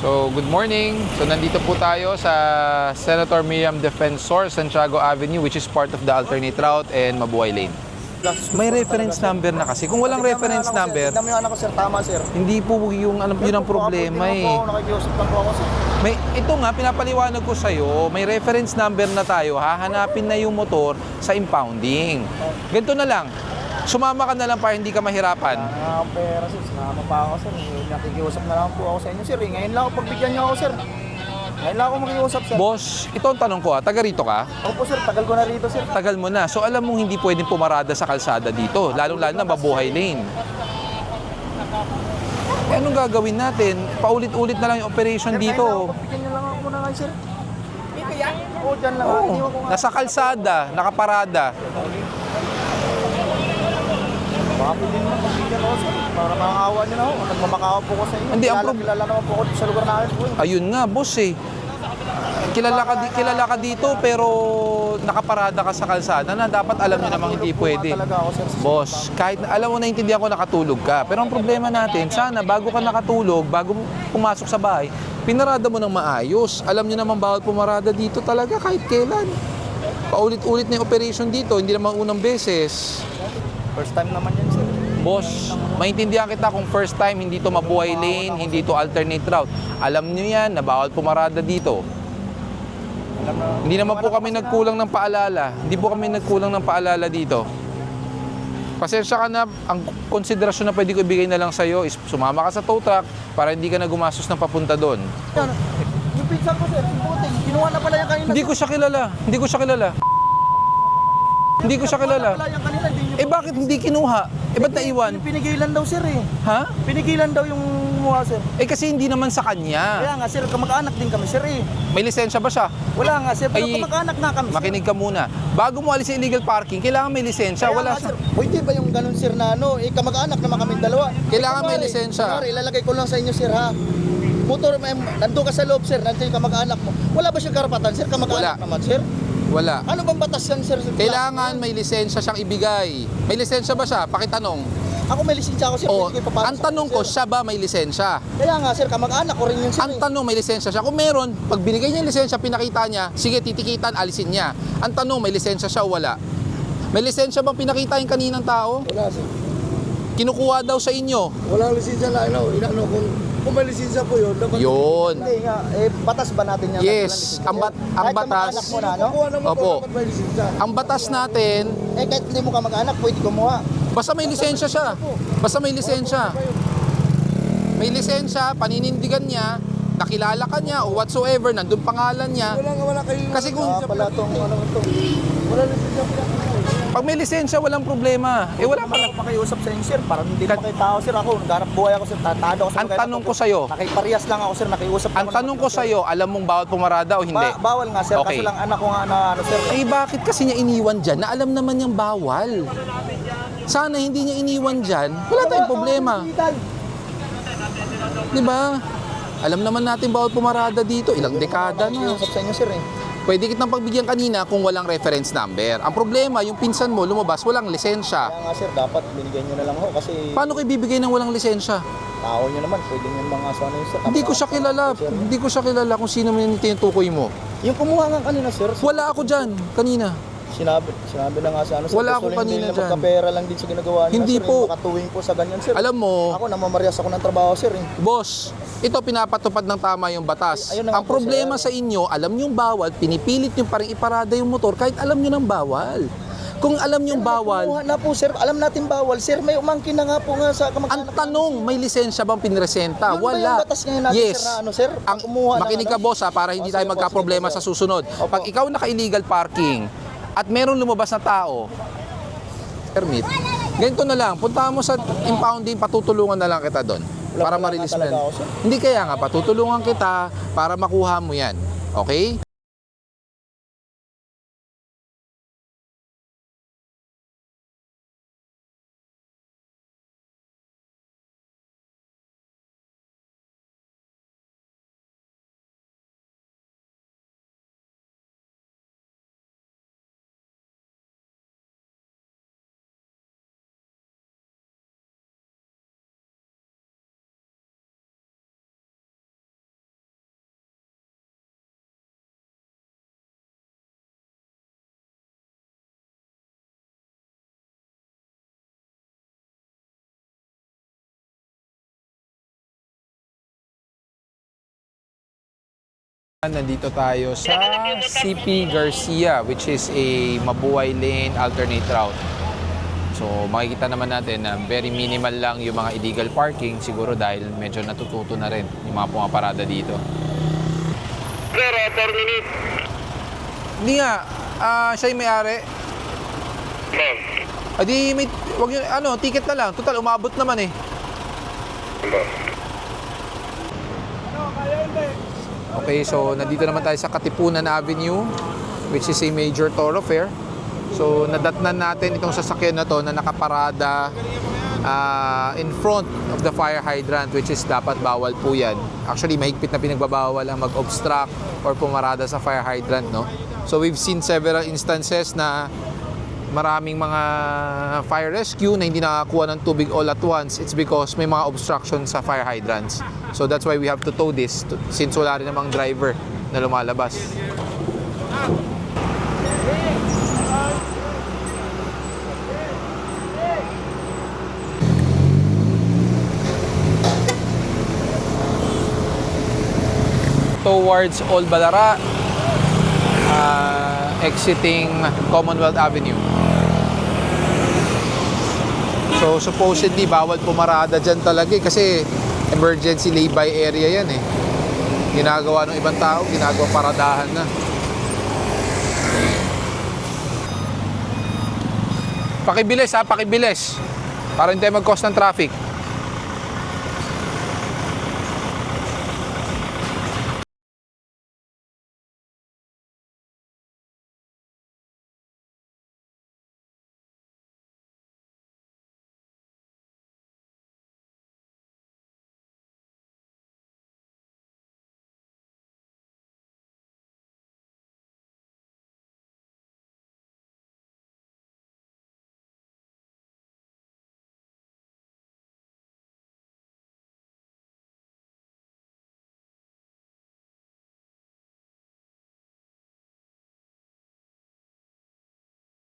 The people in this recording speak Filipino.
So, good morning. So, nandito po tayo sa Senator Miriam Defensor, Santiago Avenue, which is part of the alternate route and Mabuhay Lane. May reference number na kasi. Kung walang reference number, tignan mo yung anak ko, sir. Tama, sir. hindi po yung yun ang problema Hindi eh. naman po ako, nakikiusap lang po ako, sir. Ito nga, pinapaliwanag ko sa'yo, may reference number na tayo, hahanapin na yung motor sa impounding. Ganito na lang, sumama ka na lang para hindi ka mahirapan. Wala nga akong pera, sir. Sinama pa ako, sir. Nakikiusap na lang po ako sa inyo, sir. Ngayon lang ako, pagbigyan niyo ako, sir. Ngayon lang ako makiusap, sir. Boss, ito ang tanong ko taga rito ka? Opo, sir. Tagal ko na rito, sir. Tagal mo na. So alam mong hindi pwedeng pumarada sa kalsada dito, lalong-lalo na Mabuhay Lane. Anong gagawin natin? Paulit-ulit na lang yung operation dito. Pagbigyan niyo lang ako muna ngayon, sir. Oo, dyan lang. Oo, Iniwan ko nga. nasa kalsada, nakaparada. Baka pwede naman pagbigyan ako, sir. Para makakawa niyo na ako. Nagmamakawa po ko sa inyo. Hindi, ang Kilala naman po ako sa lugar namin po. Ayun nga, boss eh. Kilala ka dito pero nakaparada ka sa kalsada na dapat alam niyo namang hindi pwede. Talaga ako, sir. Boss, kahit alam mo naintindihan ko nakatulog ka, pero ang problema natin, sana bago ka nakatulog, bago pumasok sa bahay, pinarada mo ng maayos. Alam niyo naman bawal pumarada dito talaga kahit kailan. Paulit-ulit na yung operation dito, hindi naman unang beses. First time naman yan, sir. Boss, maintindihan kita kung first time hindi to Mabuhay Lane, hindi to alternate route. Alam niyo yan na bawal pumarada dito. Hindi naman po kami nagkulang ng paalala. Hindi po kami nagkulang ng paalala dito. Pasensya ka na, ang konsiderasyon na pwede ko ibigay na lang sa'yo is sumama ka sa tow truck para hindi ka na gumastos ng papunta doon. Yung pizza ko, sir, puting, kinuha na pala yan kanina. Hindi ko siya kilala. Hindi ko siya kilala. Hindi ko siya kilala. Wala yan kanina, hindi niyo Eh bakit hindi kinuha? Eh ba't naiwan? Pinigilan daw, sir, eh. Ha? Pinigilan daw yung kumuha, sir. Eh kasi hindi naman sa kanya. Kaya nga, sir, kamag-anak din kami, sir, eh. May lisensya ba siya? Wala nga, sir, pero Ay, kamag-anak na kami, sir. Makinig ka muna. Bago mo alis sa illegal parking, kailangan may lisensya. Kaya Wala nga, siya. sir. Pwede ba yung ganun, sir, na ano, eh, kamag-anak naman kami dalawa. Kailangan may Kunwari, lisensya. kunwari, ilalagay ko lang sa inyo, sir, ha. Motor, nandun ka sa loob, sir, nandun yung kamag-anak mo. Wala ba siyang karapatan, sir? Kamag-anak Wala. naman, sir. Wala. Ano bang batas yan, sir? Kailangan may lisensya siyang ibigay. May lisensya ba siya? Pakitanong. Ako may lisensya ako, sir. O, Pwede ko ipapasok ang sa tanong inyo, ko, sir. siya ba may lisensya? Kaya nga, sir, kamag-anak ko rin yun, sir. Ang tanong, may lisensya siya. Kung meron, pag binigay niya yung lisensya, pinakita niya, sige, titikitan, alisin niya. Ang tanong, may lisensya siya o wala? May lisensya bang pinakita yung kaninang tao? Wala, sir. Kinukuha daw sa inyo. Walang lisensya na, inano, kung may lisensya po yun, dapat Yun. Hindi nga, eh, batas ba natin yan? Yes, ang Kahit batas. kamag-anak mo na, no? kukuha naman Opo. po, dapat may lisensya. Ang batas natin, Eh, kahit hindi mo kamag-anak, pwede kumuha. basta may lisensya siya. Basta may lisensya. May lisensya, paninindigan niya, nakilala ka niya o whatsoever, nandun pangalan niya. Wala kayo. Kasi kung Ah, pala itong ano ito. Wala lisensya po. pag may lisensya, walang problema. Eh wala pala. Ako makiusap sa inyo, sir. Parang hindi naman kayo tao, sir. Ako, naghanap buhay ako, sir. Tatado ako sa Ang tanong ko sa'yo, Nakiparehas lang ako, sir. Nakiusap ang tanong ko sa'yo, alam mong bawal pumarada o hindi? Bawal nga, sir. Okay. Kaso lang anak ko nga na, ano, sir. Eh bakit kasi niya iniwan dyan na alam naman niyang bawal? Sana hindi niya iniwan dyan, wala tayong problema. Di ba? Alam naman natin bawal pumarada dito, ilang dekada na. Nakiusap sa inyo, sir, eh. Pwede kitang pagbigyan kanina kung walang reference number. Ang problema, yung pinsan mo lumabas, walang lisensya. Kaya nga, sir, dapat binigyan nyo na lang ako kasi Paano kayo bibigay ng walang lisensya? tao nyo naman. Pwede nyo mga ano yun, sir. Hindi ko siya kilala. Hindi ko siya kilala kung sino man yung tinutukoy mo. Yung kumuha nga kanina, sir. Wala ako dyan kanina. Sinabi na nga sa ano, sir. Wala gusto akong lang kanina din na dyan. magkapera lang din sa ginagawa nyo. Hindi sir, po. Yung makatuwing po sa ganyan, sir. Alam mo, Ako, namamarias ako ng trabaho, sir, eh. boss, ito pinapatupad ng tama yung batas. Ayun na nga Ang po, problema sir. sa inyo, alam nyo yung bawal, pinipilit nyo pa rin iparada yung motor kahit alam nyo ng bawal. Kung alam nyo yung bawal, Kumuha na po, sir. Alam natin bawal, sir. May umangkin na nga po nga sa ang kamag-anak. tanong, may lisensya bang pinresenta? Yun ba yung Wala. batas ngayon natin, Yes. sir, na ano, sir? Ang, Kumuha ng makinig ka ano? boss ha, para hindi O, tayo sige po, magka-problema sige sa po, sir. susunod. Opo. Pag ikaw naka-illegal parking at meron lumabas na tao, permit, ganito na lang, punta mo sa impounding, patutulungan na lang kita doon. Para Wala ma-release mo talaga yan. ako, sir. Hindi kaya nga, patutulungan kita para makuha mo yan. Okay? Nandito tayo sa CP Garcia, which is a mabuhay lane alternate route. So makikita naman natin na very minimal lang yung mga illegal parking, siguro dahil medyo natututo na rin yung mga pumaparada dito. Sir, 4 minutes. Hindi nga, siya yung may-ari. Ma'am. Adi, wag yun, ticket na lang. Total, umabot naman eh. Okay, so nandito naman tayo sa Katipunan Avenue, which is a major thoroughfare. So nadatnan natin itong sasakyan na to na nakaparada in front of the fire hydrant, which is dapat bawal po yan. Actually, mahigpit na pinagbabawal ang mag-obstruct or pumarada sa fire hydrant, no? So we've seen several instances na maraming mga fire rescue na hindi nakakuha ng tubig all at once. It's because may mga obstruction sa fire hydrants. So that's why we have to tow this since wala rin namang driver na lumalabas. Towards Old Balara, exiting Commonwealth Avenue. So supposedly bawal pumarada dyan talaga kasi emergency lay-by area yan eh. Ginagawa ng ibang tao, ginagawa paradahan na. Pakibilis ha, pakibilis. Para hindi tayo mag-cause ng traffic.